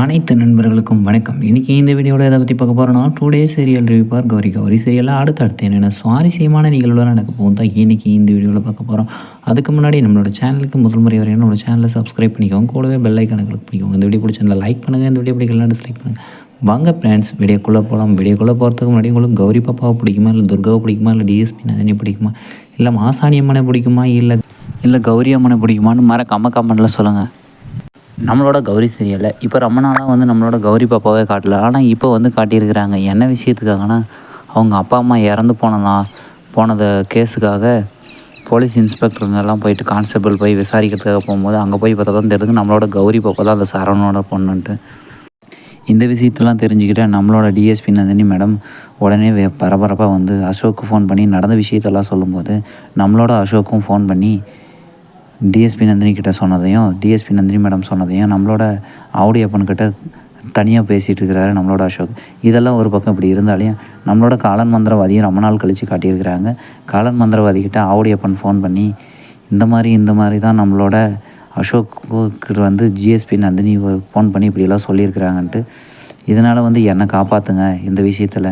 அனைத்து நண்பர்களுக்கும் வணக்கம். இன்றைக்கி இந்த வீடியோவில் எதை பற்றி பார்க்க போகிறோன்னா, 2 டே சீரியல் ரிவ்யூ பார் கௌரி. கௌரி சீரியலில் அடுத்தடுத்து என்னென்ன சுவாரஸ்யமான நிகழ்வுலாம் நடக்க போகும் தான் இன்றைக்கி இந்த வீடியோவில் பார்க்க போகிறோம். அதுக்கு முன்னாடி நம்மளோட சேனலுக்கு முதல் முறை வரையும் நம்மளோட சேனலை சப்ஸ்கிரைப் பண்ணிக்கோங்க. கூடவே பெல் ஐக்கானை கிளிக் பண்ணிக்கோங்க. இந்த வீடியோ பிடிச்சிருந்தா லைக் பண்ணுங்கள். இந்த வீடியோ பிடிக்கலாம் டிஸ்லைக் பண்ணுங்கள். வாங்க ஃப்ரெண்ட்ஸ், வீடியோக்குள்ளே போகலாம். வீடியோக்குள்ளே போகிறதுக்கு முன்னாடி உங்களுக்கு கௌரி பாப்பாவை பிடிக்குமா, இல்லை துர்காவை பிடிக்குமா, இல்லை டிஎஸ்பி நந்தினி பிடிக்குமா, இல்லை மாசாணி அம்மனை பிடிக்குமா, இல்லை கௌரி அம்மனை பிடிக்குமான்னு மறக்காம கமெண்ட்டில் சொல்லுங்கள். நம்மளோட கௌரி சீரியலில் இப்போ ரொம்ப நாளாக நம்மளோட கௌரி பாப்பாவே காட்டல. ஆனால் இப்போ காட்டியிருக்கிறாங்க. என்ன விஷயத்துக்காகனா, அவங்க அப்பா அம்மா இறந்து போனத கேஸுக்காக போலீஸ் இன்ஸ்பெக்டருங்கெல்லாம் போயிட்டு கான்ஸ்டபிள் போய் விசாரிக்கிறதுக்காக போகும்போது அங்கே போய் பார்த்தா தான் தெரியுது நம்மளோட கௌரி பாப்பா தான் அந்த சரவணோட பொண்ணுன்ட்டு. இந்த விஷயத்தெல்லாம் தெரிஞ்சுக்கிட்ட நம்மளோட டிஎஸ்பி நந்தினி மேடம் உடனே பரபரப்பாக அசோக்கு ஃபோன் பண்ணி நடந்த விஷயத்தெல்லாம் சொல்லும்போது, நம்மளோட அசோக்கும் ஃபோன் பண்ணி டிஎஸ்பி நந்தினி கிட்ட சொன்னதையும், டிஎஸ்பி நந்தினி மேடம் சொன்னதையும் நம்மளோட ஆவுடையப்பன்கிட்ட தனியாக பேசிகிட்டு இருக்கிறாரு நம்மளோட அசோக். இதெல்லாம் ஒரு பக்கம் இப்படி இருந்தாலையும் நம்மளோட காலன் மந்திரவாதியும் ரொம்ப நாள் கழித்து காட்டியிருக்கிறாங்க. காலன் மந்திரவாதிக்கிட்ட ஆவுடையப்பன் ஃபோன் பண்ணி இந்த மாதிரி தான் நம்மளோட அசோக்கு ஜிஎஸ்பி நந்தினி ஃபோன் பண்ணி இப்படியெல்லாம் சொல்லியிருக்கிறாங்கன்ட்டு, இதனால் என்னை காப்பாற்றுங்க இந்த விஷயத்தில்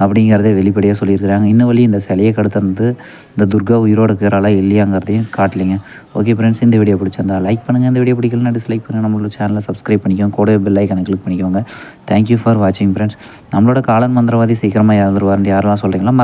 அப்படிங்கிறதே வெளிப்படையாக சொல்லியிருக்கிறாங்க. இன்னும் வழி இந்த சிலையை கடத்துறது இந்த துர்கா உயிரோடு இருக்கிறாளா இல்லையாங்கிறதையும் காட்டலைங்க. ஓகே ஃப்ரெண்ட்ஸ், இந்த வீடியோ பிடிச்சிருந்தா லைக் பண்ணுங்கள். இந்த வீடியோ பிடிக்கலன்னா டிஸ்லைக் பண்ணுங்கள். நம்மளோட சேனலை சப்ஸ்கிரைப் பண்ணிக்கோங்க. கூடவே பெல் ஐக்கானை கிளிக் பண்ணிக்கோங்க. தேங்க்யூ ஃபார் வாட்சிங் ஃப்ரெண்ட்ஸ். நம்மளோட காலன் மந்திரவாதி சீக்கிரமாக இறந்துருவாருன்னு யாரெல்லாம் சொல்கிறீங்களா